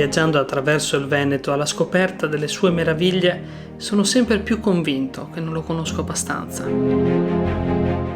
Viaggiando attraverso il Veneto alla scoperta delle sue meraviglie, sono sempre più convinto che non lo conosco abbastanza.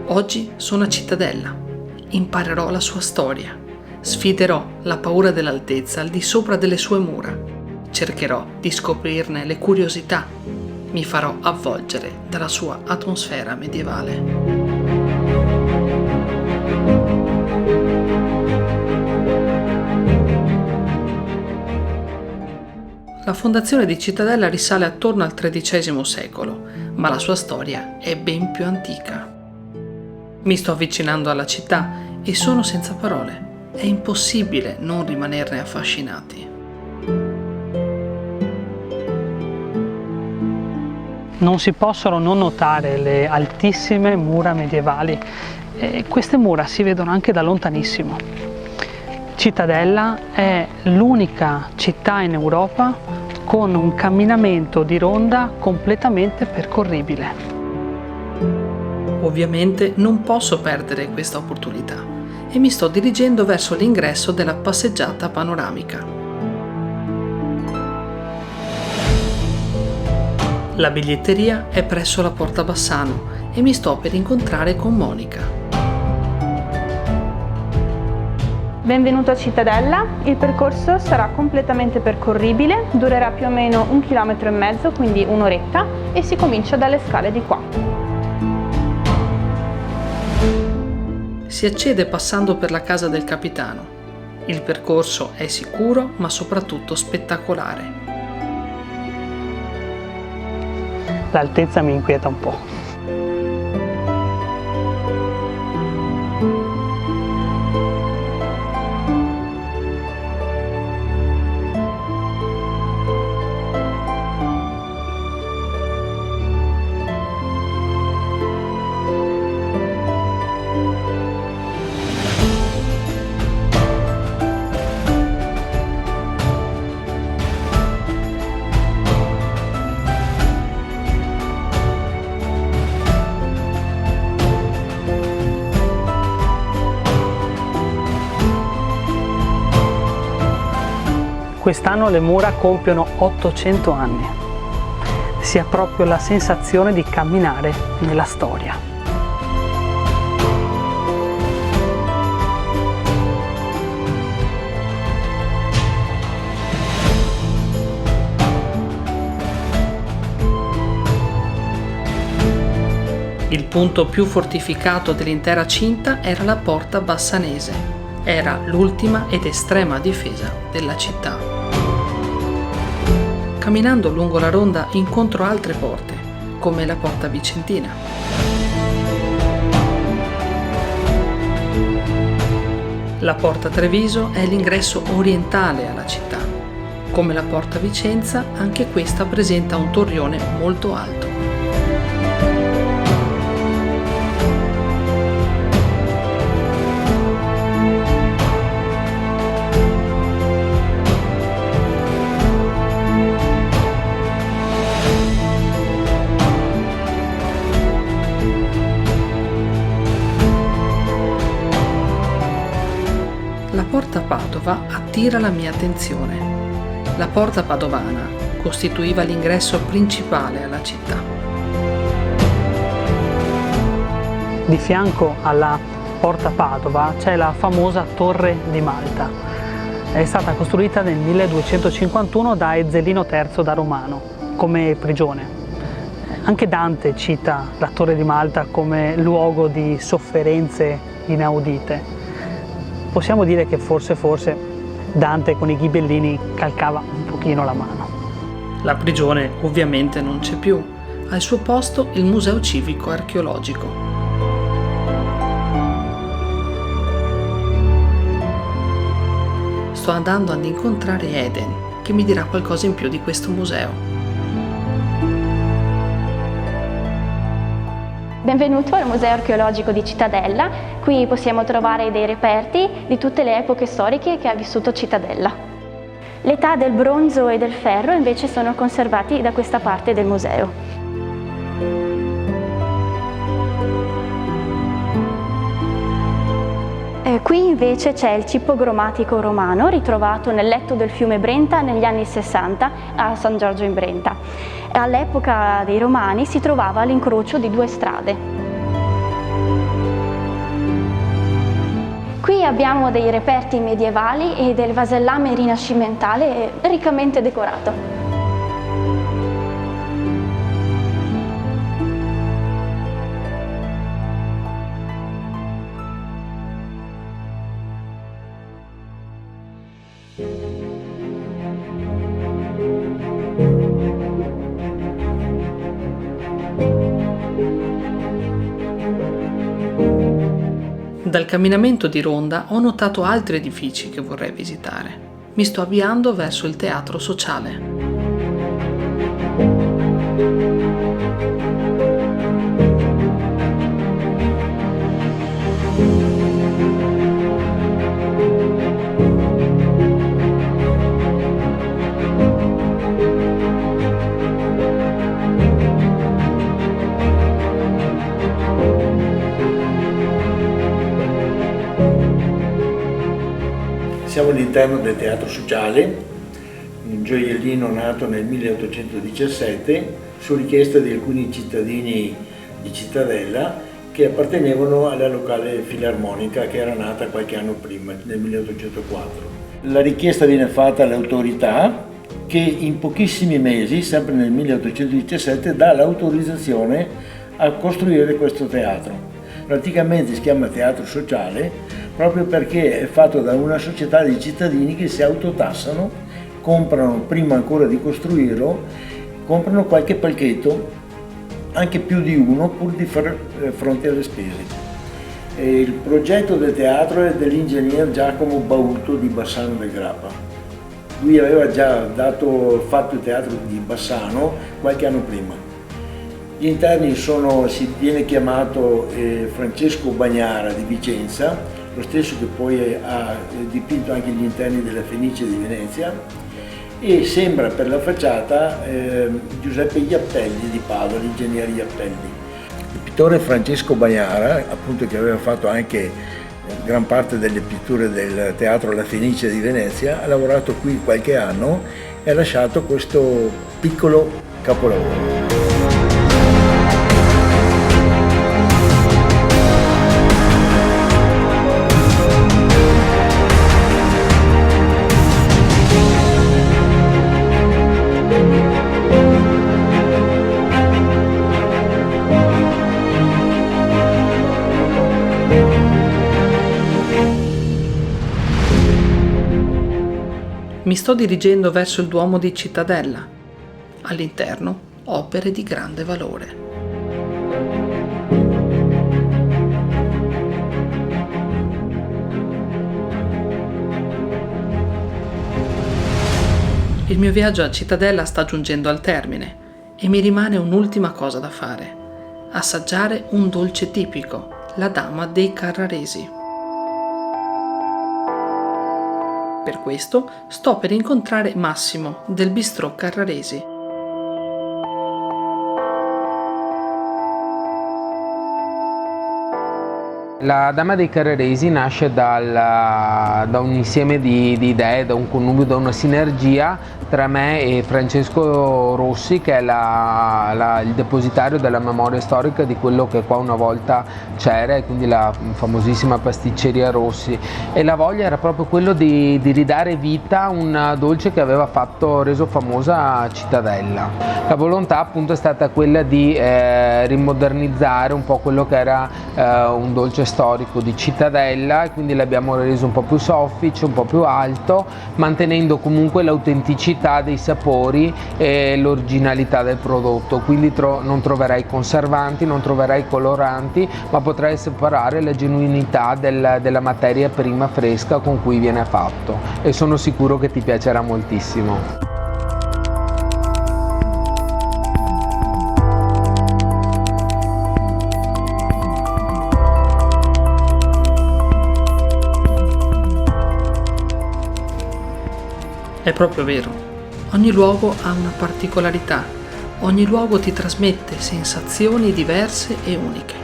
Oggi sono a Cittadella, imparerò la sua storia, sfiderò la paura dell'altezza al di sopra delle sue mura, cercherò di scoprirne le curiosità, mi farò avvolgere dalla sua atmosfera medievale. La fondazione di Cittadella risale attorno al XIII secolo, ma la sua storia è ben più antica. Mi sto avvicinando alla città e sono senza parole. È impossibile non rimanerne affascinati. Non si possono non notare le altissime mura medievali. Queste mura si vedono anche da lontanissimo. Cittadella è l'unica città in Europa con un camminamento di ronda completamente percorribile. Ovviamente non posso perdere questa opportunità e mi sto dirigendo verso l'ingresso della passeggiata panoramica. La biglietteria è presso la Porta Bassano e mi sto per incontrare con Monica. Benvenuto a Cittadella, il percorso sarà completamente percorribile, durerà più o meno 1,5 km, quindi un'oretta, e si comincia dalle scale di qua. Si accede passando per la casa del capitano. Il percorso è sicuro ma soprattutto spettacolare. L'altezza mi inquieta un po'. Quest'anno le mura compiono 800 anni. Si ha proprio la sensazione di camminare nella storia. Il punto più fortificato dell'intera cinta era la Porta Bassanese. Era l'ultima ed estrema difesa della città. Camminando lungo la ronda incontro altre porte, come la Porta Vicentina. La Porta Treviso è l'ingresso orientale alla città. Come la Porta Vicenza, anche questa presenta un torrione molto alto. La Porta Padova attira la mia attenzione. La Porta Padovana costituiva l'ingresso principale alla città. Di fianco alla Porta Padova c'è la famosa Torre di Malta. È stata costruita nel 1251 da Ezzelino III da Romano come prigione. Anche Dante cita la Torre di Malta come luogo di sofferenze inaudite. Possiamo dire che forse Dante con i ghibellini calcava un pochino la mano. La prigione ovviamente non c'è più, al suo posto il Museo Civico Archeologico. Sto andando ad incontrare Eden, che mi dirà qualcosa in più di questo museo. Benvenuto al Museo Archeologico di Cittadella. Qui possiamo trovare dei reperti di tutte le epoche storiche che ha vissuto Cittadella. L'età del bronzo e del ferro invece sono conservati da questa parte del museo. Qui invece c'è il cippo gromatico romano ritrovato nel letto del fiume Brenta negli anni 60 a San Giorgio in Brenta. All'epoca dei Romani si trovava all'incrocio di due strade. Qui abbiamo dei reperti medievali e del vasellame rinascimentale riccamente decorato. Dal camminamento di ronda ho notato altri edifici che vorrei visitare. Mi sto avviando verso il Teatro Sociale. Siamo all'interno del Teatro Sociale, un gioiellino nato nel 1817 su richiesta di alcuni cittadini di Cittadella che appartenevano alla locale filarmonica che era nata qualche anno prima, nel 1804. La richiesta viene fatta alle autorità che in pochissimi mesi, sempre nel 1817, dà l'autorizzazione a costruire questo teatro. Praticamente si chiama Teatro Sociale proprio perché è fatto da una società di cittadini che si autotassano, comprano prima ancora di costruirlo, comprano qualche palchetto, anche più di uno, pur di far fronte alle spese. Il progetto del teatro è dell'ingegner Giacomo Bauto di Bassano del Grappa. Lui aveva già fatto il teatro di Bassano qualche anno prima. Gli interni si viene chiamato Francesco Bagnara di Vicenza, lo stesso che poi ha dipinto anche gli interni della Fenice di Venezia, e sembra per la facciata Giuseppe Iappelli di Padova, l'ingegnere Iappelli. Il pittore Francesco Bagnara, appunto, che aveva fatto anche gran parte delle pitture del teatro La Fenice di Venezia, ha lavorato qui qualche anno e ha lasciato questo piccolo capolavoro. Mi sto dirigendo verso il Duomo di Cittadella. All'interno, opere di grande valore. Il mio viaggio a Cittadella sta giungendo al termine e mi rimane un'ultima cosa da fare: assaggiare un dolce tipico, la Dama dei Carraresi. Per questo sto per incontrare Massimo del Bistrò Carraresi. La Dama dei Carraresi nasce da un insieme di idee, da un connubio, da una sinergia tra me e Francesco Rossi, che è il depositario della memoria storica di quello che qua una volta c'era, e quindi la famosissima pasticceria Rossi. E la voglia era proprio quello di ridare vita a un dolce che aveva reso famosa Cittadella. La volontà appunto è stata quella di rimodernizzare un po' quello che era un dolce storico di Cittadella, e quindi l'abbiamo reso un po' più soffice, un po' più alto, mantenendo comunque l'autenticità dei sapori e l'originalità del prodotto. Quindi non troverai conservanti, non troverai coloranti, ma potrai separare la genuinità della materia prima fresca con cui viene fatto, e sono sicuro che ti piacerà moltissimo. È proprio vero, ogni luogo ha una particolarità, ogni luogo ti trasmette sensazioni diverse e uniche.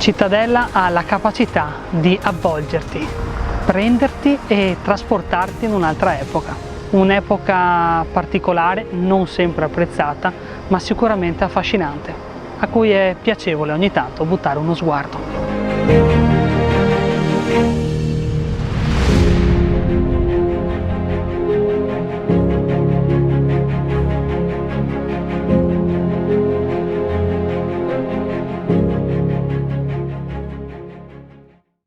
Cittadella ha la capacità di avvolgerti, prenderti e trasportarti in un'altra epoca. Un'epoca particolare, non sempre apprezzata, ma sicuramente affascinante, a cui è piacevole ogni tanto buttare uno sguardo.